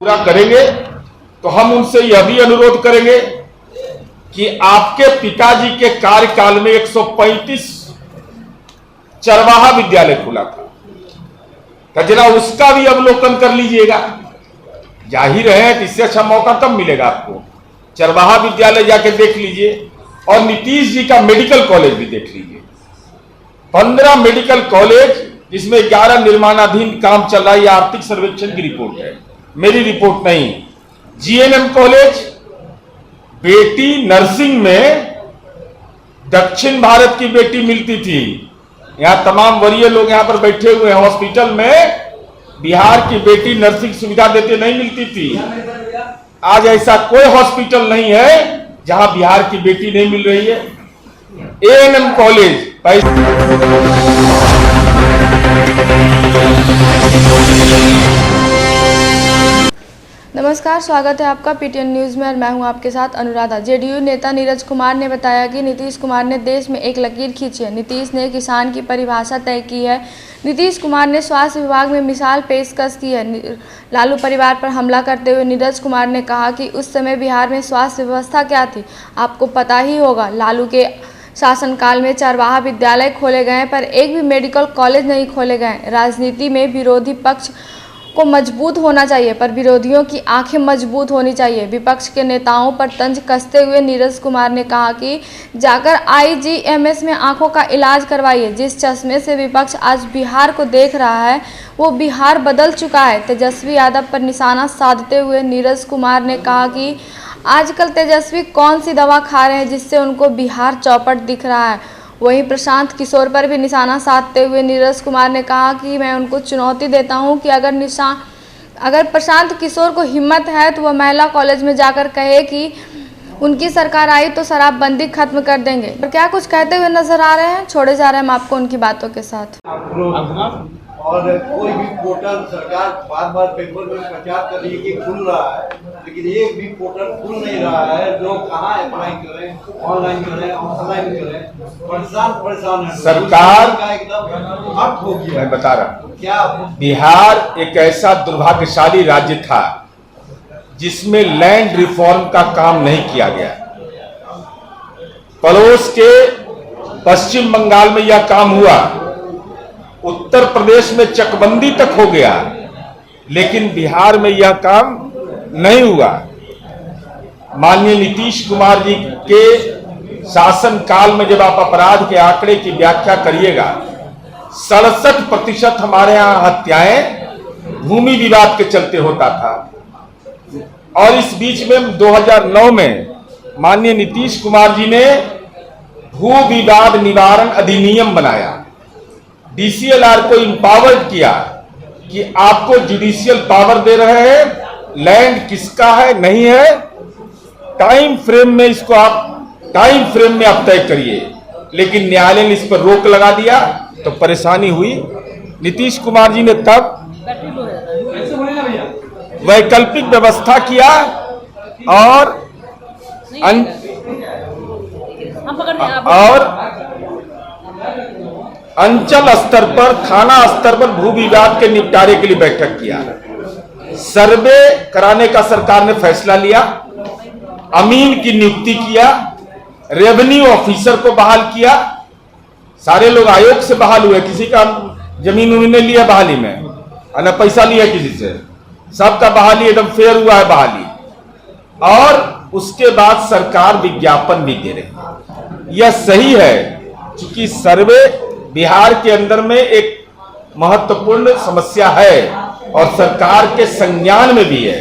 पूरा करेंगे तो हम उनसे यह भी अनुरोध करेंगे कि आपके पिताजी के कार्यकाल में 135 चरवाहा विद्यालय खुला था, जरा उसका भी अवलोकन कर लीजिएगा। जाहिर है कि इससे अच्छा मौका कब मिलेगा आपको। चरवाहा विद्यालय जाके देख लीजिए और नीतीश जी का मेडिकल कॉलेज भी देख लीजिए। 15 मेडिकल कॉलेज जिसमें 11 निर्माणाधीन काम चल रहा है। यह आर्थिक सर्वेक्षण की रिपोर्ट है, मेरी रिपोर्ट नहीं। जीएनएम कॉलेज, बेटी नर्सिंग में दक्षिण भारत की बेटी मिलती थी। यहां तमाम वरीय लोग यहां पर बैठे हुए हैं। हॉस्पिटल में बिहार की बेटी नर्सिंग सुविधा देते नहीं मिलती थी। आज ऐसा कोई हॉस्पिटल नहीं है जहां बिहार की बेटी नहीं मिल रही है। एएनएम कॉलेज नमस्कार, स्वागत है आपका पीटीएन न्यूज़ में और मैं हूं आपके साथ अनुराधा। जेडीयू नेता नीरज कुमार ने बताया कि नीतीश कुमार ने देश में एक लकीर खींची है। नीतीश ने किसान की परिभाषा तय की है। नीतीश कुमार ने स्वास्थ्य विभाग में मिसाल पेशकश की है। लालू परिवार पर हमला करते हुए नीरज कुमार ने कहा कि उस समय बिहार में स्वास्थ्य व्यवस्था क्या थी, आपको पता ही होगा। लालू के शासनकाल में चरवाहा विद्यालय खोले गए पर एक भी मेडिकल कॉलेज नहीं खोले गए। राजनीति में विरोधी पक्ष को मजबूत होना चाहिए पर विरोधियों की आंखें मजबूत होनी चाहिए। विपक्ष के नेताओं पर तंज कसते हुए नीरज कुमार ने कहा कि जाकर आईजीएमएस में आंखों का इलाज करवाइए। जिस चश्मे से विपक्ष आज बिहार को देख रहा है वो बिहार बदल चुका है। तेजस्वी यादव पर निशाना साधते हुए नीरज कुमार ने कहा कि आजकल तेजस्वी कौन सी दवा खा रहे हैं जिससे उनको बिहार चौपट दिख रहा है। वहीं प्रशांत किशोर पर भी निशाना साधते हुए नीरज कुमार ने कहा कि मैं उनको चुनौती देता हूं कि अगर प्रशांत किशोर को हिम्मत है तो वह महिला कॉलेज में जाकर कहे कि उनकी सरकार आई तो शराबबंदी खत्म कर देंगे। पर क्या कुछ कहते हुए नजर आ रहे हैं, छोड़े जा रहे हैं हम आपको उनकी बातों के साथ। और कोई भी पोर्टल सरकार बार बार पेपर में प्रचार कर रही है कि खुल रहा है, लेकिन एक भी पोर्टल खुल नहीं रहा है। लोग कहाँ अप्लाई करें, ऑनलाइन करें, ऑफलाइन करें, परेशान है। सरकार का एकदम हक हो गया। मैं बता रहा हूँ, क्या बिहार एक ऐसा दुर्भाग्यशाली राज्य था जिसमें लैंड रिफॉर्म का काम नहीं किया गया। पड़ोस के पश्चिम बंगाल में यह काम हुआ, उत्तर प्रदेश में चकबंदी तक हो गया, लेकिन बिहार में यह काम नहीं हुआ। माननीय नीतीश कुमार जी के शासन काल में जब आप अपराध के आंकड़े की व्याख्या करिएगा, 67% हमारे यहां हत्याएं भूमि विवाद के चलते होता था। और इस बीच में 2009 में माननीय नीतीश कुमार जी ने भू विवाद निवारण अधिनियम बनाया, डीसीएलआर को इंपावर्ड किया कि आपको जुडिशियल पावर दे रहे हैं, लैंड किसका है नहीं है, टाइम फ्रेम में इसको आप टाइम फ्रेम में आप तय करिए। लेकिन न्यायालय ने इस पर रोक लगा दिया तो परेशानी हुई। नीतीश कुमार जी ने तब वैकल्पिक व्यवस्था किया और अंचल स्तर पर, थाना स्तर पर भू विवाद के निपटारे के लिए बैठक किया। सर्वे कराने का सरकार ने फैसला लिया, अमीन की नियुक्ति किया, रेवेन्यू ऑफिसर को बहाल किया। सारे लोग आयोग से बहाल हुए, किसी का जमीन उन्होंने लिया बहाली में और न पैसा लिया किसी से, सबका बहाली एकदम फेयर हुआ है बहाली। और उसके बाद सरकार विज्ञापन भी दे रही है। यह सही है क्योंकि सर्वे बिहार के अंदर में एक महत्वपूर्ण समस्या है और सरकार के संज्ञान में भी है।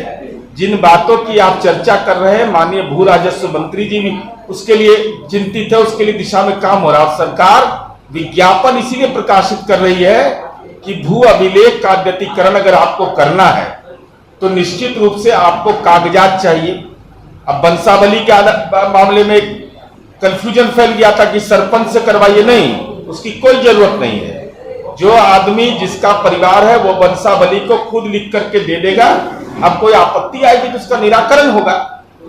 जिन बातों की आप चर्चा कर रहे हैं, माननीय भू राजस्व मंत्री जी भी उसके लिए चिंतित है, उसके लिए दिशा में काम हो रहा है। सरकार विज्ञापन इसीलिए प्रकाशित कर रही है कि भू अभिलेख का अद्यतीकरण अगर आपको करना है तो निश्चित रूप से आपको कागजात चाहिए। अब बंसावली के मामले में एक कंफ्यूजन फैल गया था कि सरपंच से करवाइए, नहीं, उसकी कोई जरूरत नहीं है। जो आदमी जिसका परिवार है वो बंसावली को खुद लिख करके दे देगा। अब कोई आपत्ति आएगी तो उसका निराकरण होगा।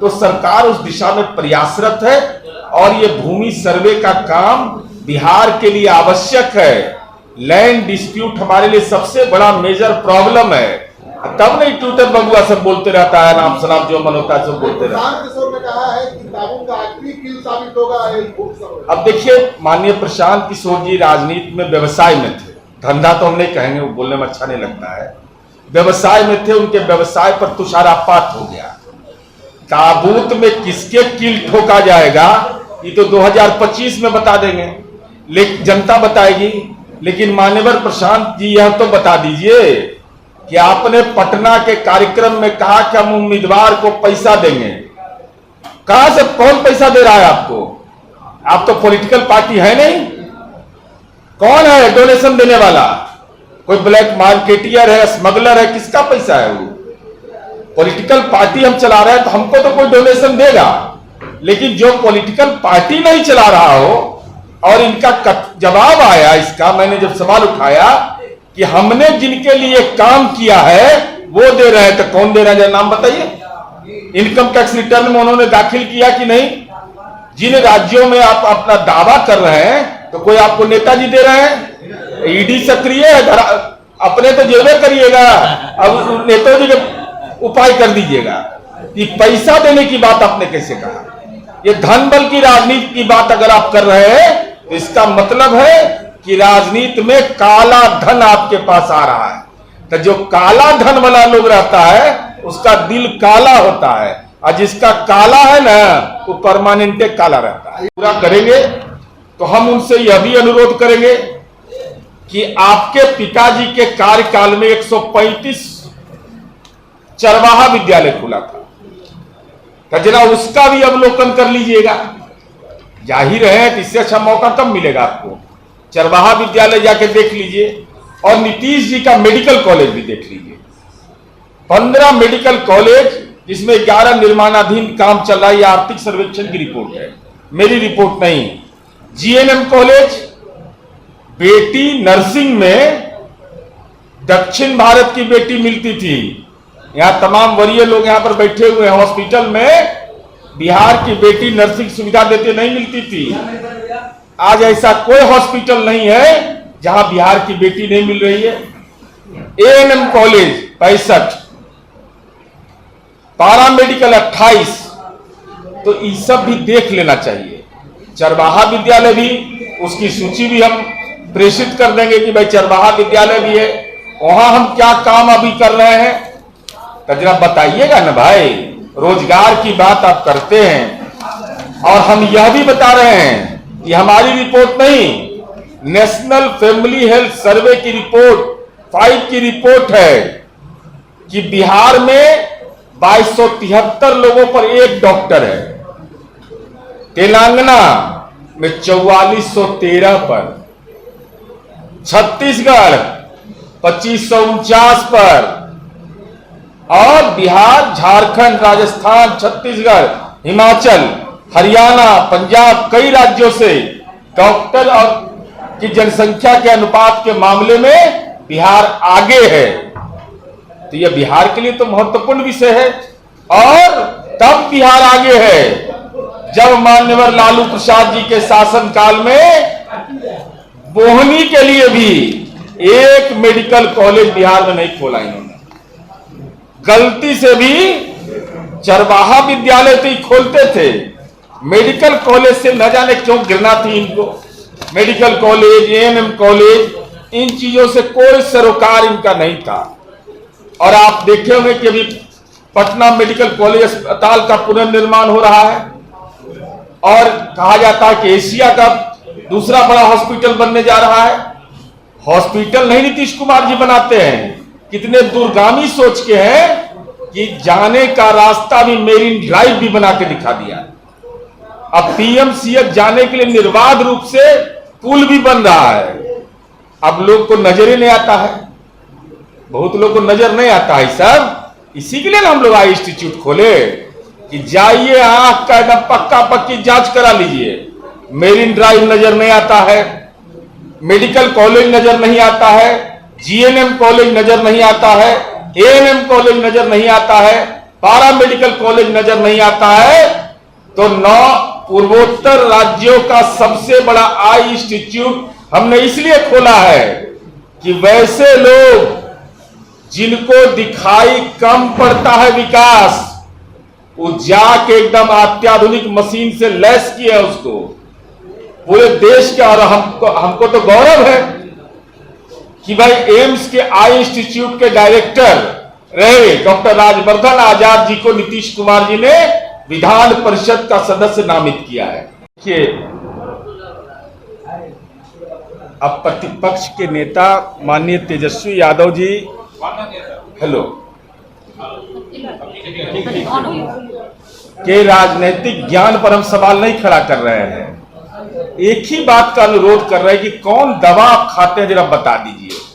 तो सरकार उस दिशा में प्रयासरत है और ये भूमि सर्वे का काम बिहार के लिए आवश्यक है। लैंड डिस्प्यूट हमारे लिए सबसे बड़ा मेजर प्रॉब्लम है। तब नहीं ट्विटर बबुआ सब बोलते रहता है, नाम शनाम जो मन होता है सब बोलते रहता है। किशोर ने कहा है कि ताबून का आखिरी किल साबित होगा अब देखिए, माननीय प्रशांत किशोर जी राजनीति में व्यवसाय में थे, धंधा तो हम नहीं कहेंगे, वो बोलने में अच्छा नहीं लगता है, व्यवसाय में थे। उनके व्यवसाय पर तुषारापात हो गया। ताबूत में किसके किल ठोका जाएगा ये तो 2025 में बता देंगे, लेकिन जनता बताएगी। लेकिन मान्यवर प्रशांत जी यह तो बता दीजिए कि आपने पटना के कार्यक्रम में कहा कि हम उम्मीदवार को पैसा देंगे। कहां से, कौन पैसा दे रहा है आपको? आप तो पॉलिटिकल पार्टी है नहीं। कौन है डोनेशन देने वाला? कोई ब्लैक मार्केटियर है, स्मगलर है? किसका पैसा है वो? पॉलिटिकल पार्टी हम चला रहे हैं तो हमको तो कोई डोनेशन देगा, लेकिन जो पॉलिटिकल पार्टी नहीं चला रहा हो और इनका जवाब आया इसका, मैंने जब सवाल उठाया कि हमने जिनके लिए काम किया है वो दे रहे हैं, तो कौन दे रहा है नाम बताइए। इनकम टैक्स रिटर्न में उन्होंने दाखिल किया कि नहीं? जिन राज्यों में आप अपना दावा कर रहे हैं तो कोई आपको नेताजी दे रहे हैं? ईडी सक्रिय है, अपने तो जेबे करिएगा, अब नेताजी के उपाय कर दीजिएगा। ये पैसा देने की बात आपने कैसे कहा? ये धन बल की राजनीति की बात अगर आप कर रहे हैं तो इसका मतलब है कि राजनीति में काला धन आपके पास आ रहा है। तो जो काला धन वाला लोग रहता है उसका दिल काला होता है, और जिसका काला है ना वो परमानेंट काला रहता है। पूरा करेंगे तो हम उनसे यह भी अनुरोध करेंगे कि आपके पिताजी के कार्यकाल में 135 चरवाहा विद्यालय खुला था, तो जरा उसका भी अवलोकन कर लीजिएगा। जाहिर है कि इससे अच्छा मौका कब मिलेगा आपको? चरवाहा विद्यालय जाके देख लीजिए, और नीतीश जी का मेडिकल कॉलेज भी देख लीजिए। 15 मेडिकल कॉलेज, जिसमें 11 निर्माणाधीन काम चल रहा है। यह आर्थिक सर्वेक्षण की रिपोर्ट है, मेरी रिपोर्ट नहीं। जीएनएम कॉलेज, बेटी नर्सिंग में दक्षिण भारत की बेटी मिलती थी। यहां तमाम वरीय लोग यहां पर बैठे हुए हैं। हॉस्पिटल में बिहार की बेटी नर्सिंग सुविधा देते नहीं मिलती थी। आज ऐसा कोई हॉस्पिटल नहीं है जहां बिहार की बेटी नहीं मिल रही है। एएनएम कॉलेज 65, पारा मेडिकल 28, तो ये सब भी देख लेना चाहिए। चरवाहा विद्यालय भी, उसकी सूची भी हम प्रेषित कर देंगे कि भाई चरवाहा विद्यालय भी है, वहां हम क्या काम अभी कर रहे हैं, तो जरा बताइएगा ना भाई। रोजगार की बात आप करते हैं, और हम यह भी बता रहे हैं कि हमारी रिपोर्ट नहीं, नेशनल फैमिली हेल्थ सर्वे की रिपोर्ट 5 की रिपोर्ट है कि बिहार में 2273 लोगों पर एक डॉक्टर है, तेलंगाना में 4413 पर, छत्तीसगढ़ 2549 पर, और बिहार, झारखंड, राजस्थान, छत्तीसगढ़, हिमाचल, हरियाणा, पंजाब, कई राज्यों से डॉक्टर और की जनसंख्या के अनुपात के मामले में बिहार आगे है। तो यह बिहार के लिए तो महत्वपूर्ण विषय है। और तब बिहार आगे है जब मान्यवर लालू प्रसाद जी के शासनकाल में बोहनी के लिए भी एक मेडिकल कॉलेज बिहार में नहीं खोला इन्होंने। गलती से भी चरवाहा विद्यालय तो ही खोलते थे, मेडिकल कॉलेज से न जाने क्यों घृणा थी इनको। मेडिकल कॉलेज, एएनएम कॉलेज, इन चीजों से कोई सरोकार इनका नहीं था। और आप देखे होंगे कि अभी पटना मेडिकल कॉलेज अस्पताल का पुनर्निर्माण हो रहा है, और कहा जाता है कि एशिया का दूसरा बड़ा हॉस्पिटल बनने जा रहा है। हॉस्पिटल नहीं नीतीश कुमार जी बनाते हैं, कितने दूरगामी सोच के हैं कि जाने का रास्ता भी मेरीन ड्राइव भी बना के दिखा दिया। अब पीएमसीएच जाने के लिए निर्बाध रूप से पुल भी बन रहा है। अब लोग को नजर ही नहीं आता है, बहुत लोग को नजर नहीं आता है सर। इसी के लिए ना हम लोग आई इंस्टीट्यूट खोले कि जाइए आंख का एकदम पक्का पक्की जांच करा लीजिए। मेरीन ड्राइव नजर नहीं आता है, मेडिकल कॉलेज नजर नहीं आता है, जीएनएम कॉलेज नजर नहीं आता है, एएनएम कॉलेज नजर नहीं आता है, पारा मेडिकल कॉलेज नजर नहीं आता है। तो 9 पूर्वोत्तर राज्यों का सबसे बड़ा आई इंस्टीट्यूट हमने इसलिए खोला है कि वैसे लोग जिनको दिखाई कम पड़ता है विकास, वो जाके एकदम अत्याधुनिक मशीन से लैस किया उसको पूरे देश के। और हमको तो गौरव है कि भाई एम्स के आई इंस्टीट्यूट के डायरेक्टर रहे डॉक्टर राजवर्धन आजाद जी को नीतीश कुमार जी ने विधान परिषद का सदस्य नामित किया है। देखिए, अब प्रतिपक्ष के नेता माननीय तेजस्वी यादव जी, हेलो, के राजनीतिक ज्ञान पर हम सवाल नहीं खड़ा कर रहे हैं। एक ही बात का अनुरोध कर रहे हैं कि कौन दवा आप खाते हैं जरा बता दीजिए।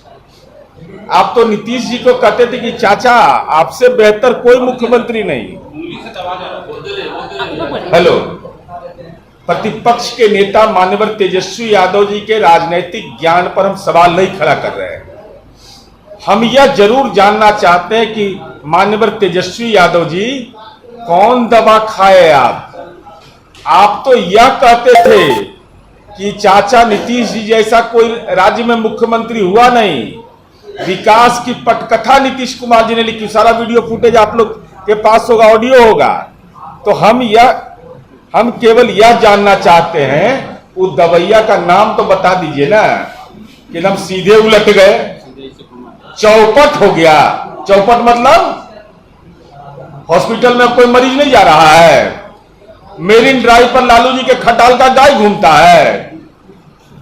आप तो नीतीश जी को कहते थे कि चाचा आपसे बेहतर कोई मुख्यमंत्री नहीं। हेलो, प्रतिपक्ष के नेता माननीय तेजस्वी यादव जी के राजनीतिक ज्ञान पर हम सवाल नहीं खड़ा कर रहे हैं। हम यह जरूर जानना चाहते हैं कि माननीय तेजस्वी यादव जी कौन दवा खाए आप तो यह कहते थे कि चाचा नीतीश जी जैसा कोई राज्य में मुख्यमंत्री हुआ नहीं। विकास की पटकथा नीतीश कुमार जी ने लिखी, सारा वीडियो फुटेज आप लोग के पास होगा, ऑडियो होगा। तो हम केवल यह जानना चाहते हैं उस दवैया का नाम तो बता दीजिए ना, कि हम सीधे उलट गए, चौपट हो गया। चौपट मतलब हॉस्पिटल में कोई मरीज नहीं जा रहा है, मेरिन ड्राइव पर लालू जी के खटाल का गाय घूमता है।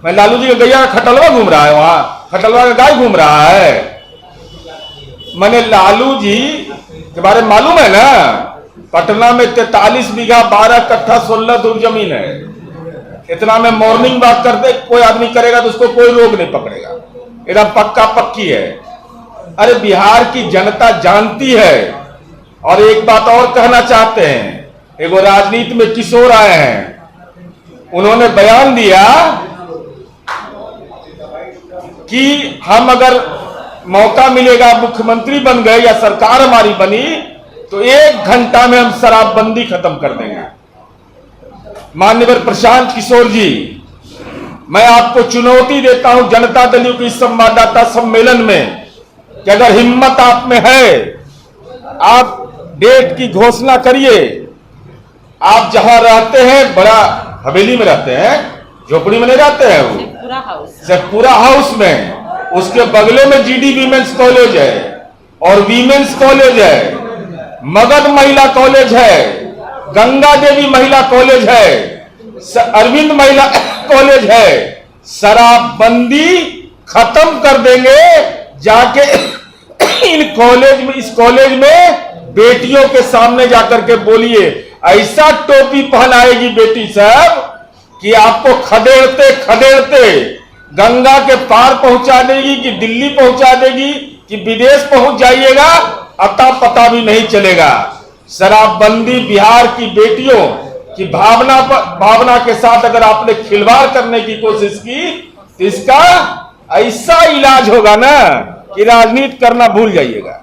मैं लालू जी का गैया का खटलवा घूम रहा है, वहां खटलवा का गाय घूम रहा है। मैंने लालू जी के बारे में मालूम है ना, पटना में 43 बीघा 12 कट्ठा 16 दूर जमीन है। इतना में मॉर्निंग वॉक करते कोई आदमी करेगा तो उसको कोई रोग नहीं पकड़ेगा, एकदम पक्का पक्की है। अरे बिहार की जनता जानती है। और एक बात और कहना चाहते हैं, एगो राजनीति में किशोर आए हैं, उन्होंने बयान दिया कि हम अगर मौका मिलेगा मुख्यमंत्री बन गए या सरकार हमारी बनी तो 1 घंटा में हम शराबबंदी खत्म कर देंगे। माननीय प्रशांत किशोर जी, मैं आपको चुनौती देता हूं जनता दल के इस संवाददाता सम्मेलन में कि अगर हिम्मत आप में है, आप डेट की घोषणा करिए। आप जहां रहते हैं, बड़ा हवेली में रहते हैं, झोपड़ी में नहीं रहते हैं, वो शेखपुरा हाउस में, उसके बगले में जीडी वीमेंस कॉलेज है और वीमेंस कॉलेज है, मगध महिला कॉलेज है, गंगा देवी महिला कॉलेज है, अरविंद महिला कॉलेज है। शराबबंदी खत्म कर देंगे जाके इन कॉलेज में, इस कॉलेज में बेटियों के सामने जाकर के बोलिए, ऐसा टोपी पहनाएगी बेटी साहब कि आपको खदेड़ते खदेड़ते गंगा के पार पहुंचा देगी, कि दिल्ली पहुंचा देगी, कि विदेश पहुंच जाइएगा, अता पता भी नहीं चलेगा। शराबबंदी बिहार की बेटियों की भावना के साथ अगर आपने खिलवाड़ करने की कोशिश की तो इसका ऐसा इलाज होगा ना कि राजनीति करना भूल जाइएगा।